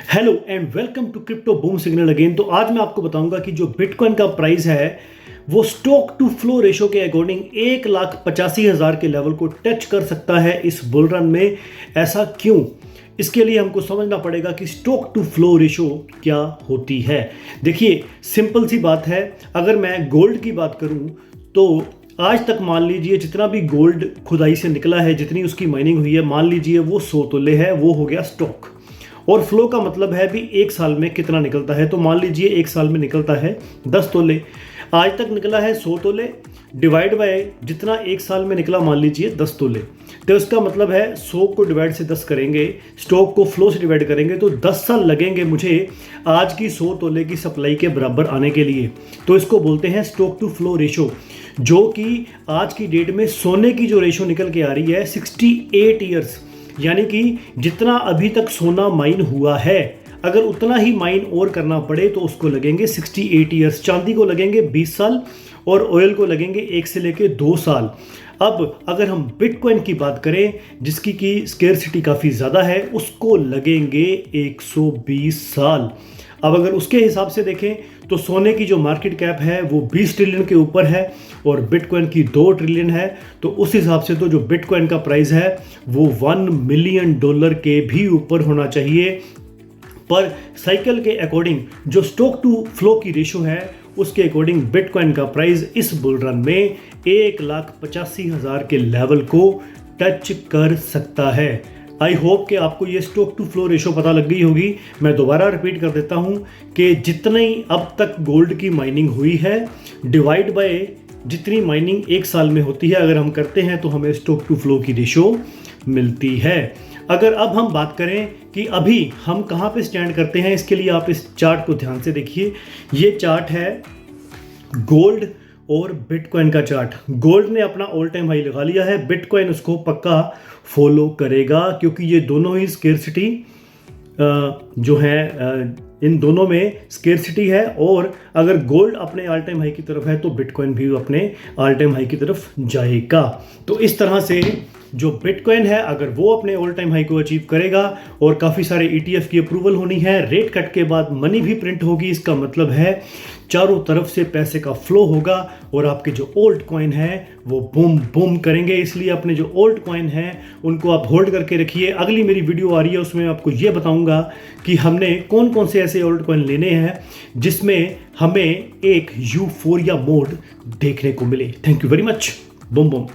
Hello and welcome to crypto boom signal again. तो आज मैं आपको बताऊंगा कि जो बिटकॉइन का प्राइस है वो स्टॉक टू फ्लो रेशो के अकॉर्डिंग 1,85,000 के लेवल को टच कर सकता है इस बुल रन में। ऐसा क्यों? इसके लिए हमको समझना पड़ेगा कि स्टॉक टू फ्लो रेशो क्या होती है। देखिए, सिंपल सी बात है। अगर मैं गोल्ड की बात करूं तो आज तक मान लीजिए जितना भी गोल्ड खुदाई से निकला है, जितनी उसकी माइनिंग हुई है, मान लीजिए वो 100 तोले है, वो हो गया स्टॉक। और फ्लो का मतलब है भी एक साल में कितना निकलता है। तो मान लीजिए एक साल में निकलता है 10 तोले, आज तक निकला है 100 तोले, डिवाइड बाय जितना एक साल में निकला मान लीजिए 10 तोले। तो इसका मतलब है 100 को डिवाइड से 10 करेंगे, स्टॉक को फ्लो से डिवाइड करेंगे तो 10 साल लगेंगे मुझे आज की 100 तोले की सप्लाई के बराबर आने के लिए। तो इसको बोलते हैं स्टॉक टू फ्लो रेशो, जो कि आज की डेट में सोने की जो रेशो निकल के आ रही है 68 ईयर्स, यानी कि जितना अभी तक सोना माइन हुआ है अगर उतना ही माइन और करना पड़े तो उसको लगेंगे 68 ईयर्स। चांदी को लगेंगे 20 साल और ऑयल को लगेंगे 1 से लेके 2 साल। अब अगर हम बिटकॉइन की बात करें जिसकी की स्केर्सिटी काफ़ी ज़्यादा है, उसको लगेंगे 120 साल। अब अगर उसके हिसाब से देखें तो सोने की जो मार्केट कैप है वो 20 ट्रिलियन के ऊपर है और बिटकॉइन की 2 ट्रिलियन है। तो उस हिसाब से तो जो बिटकॉइन का प्राइस है वो $1 मिलियन के भी ऊपर होना चाहिए। पर साइकिल के अकॉर्डिंग जो स्टॉक टू फ्लो की रेशो है उसके अकॉर्डिंग बिटकॉइन का प्राइस इस बुल रन में 1,85,000 के लेवल को टच कर सकता है। आई होप कि आपको ये स्टॉक टू फ्लो रेशो पता लग गई होगी। मैं दोबारा रिपीट कर देता हूँ कि जितनी अब तक गोल्ड की माइनिंग हुई है डिवाइड बाय जितनी माइनिंग एक साल में होती है, अगर हम करते हैं तो हमें स्टॉक टू फ्लो की रेशो मिलती है। अगर अब हम बात करें कि अभी हम कहाँ पे स्टैंड करते हैं, इसके लिए आप इस चार्ट को ध्यान से देखिए। ये चार्ट है गोल्ड और बिटकॉइन का चार्ट। गोल्ड ने अपना ऑल टाइम हाई लगा लिया है, बिटकॉइन उसको पक्का फॉलो करेगा क्योंकि ये दोनों ही स्केर्सिटी जो है इन दोनों में स्केर्सिटी है। और अगर गोल्ड अपने ऑल टाइम हाई की तरफ है तो बिटकॉइन भी अपने ऑल टाइम हाई की तरफ जाएगा। तो इस तरह से जो बिटकॉइन है अगर वो अपने ऑल टाइम हाई को अचीव करेगा और काफ़ी सारे ETF की अप्रूवल होनी है, रेट कट के बाद मनी भी प्रिंट होगी, इसका मतलब है चारों तरफ से पैसे का फ्लो होगा और आपके जो ओल्ड कॉइन है वो बूम बूम करेंगे। इसलिए अपने जो ओल्ड कॉइन है उनको आप होल्ड करके रखिए। अगली मेरी वीडियो आ रही है उसमें आपको ये बताऊंगा कि हमने कौन कौन से ऐसे ओल्ड कॉइन लेने हैं जिसमें हमें एक यूफोरिया मोड देखने को मिले। Thank you very much. Boom boom.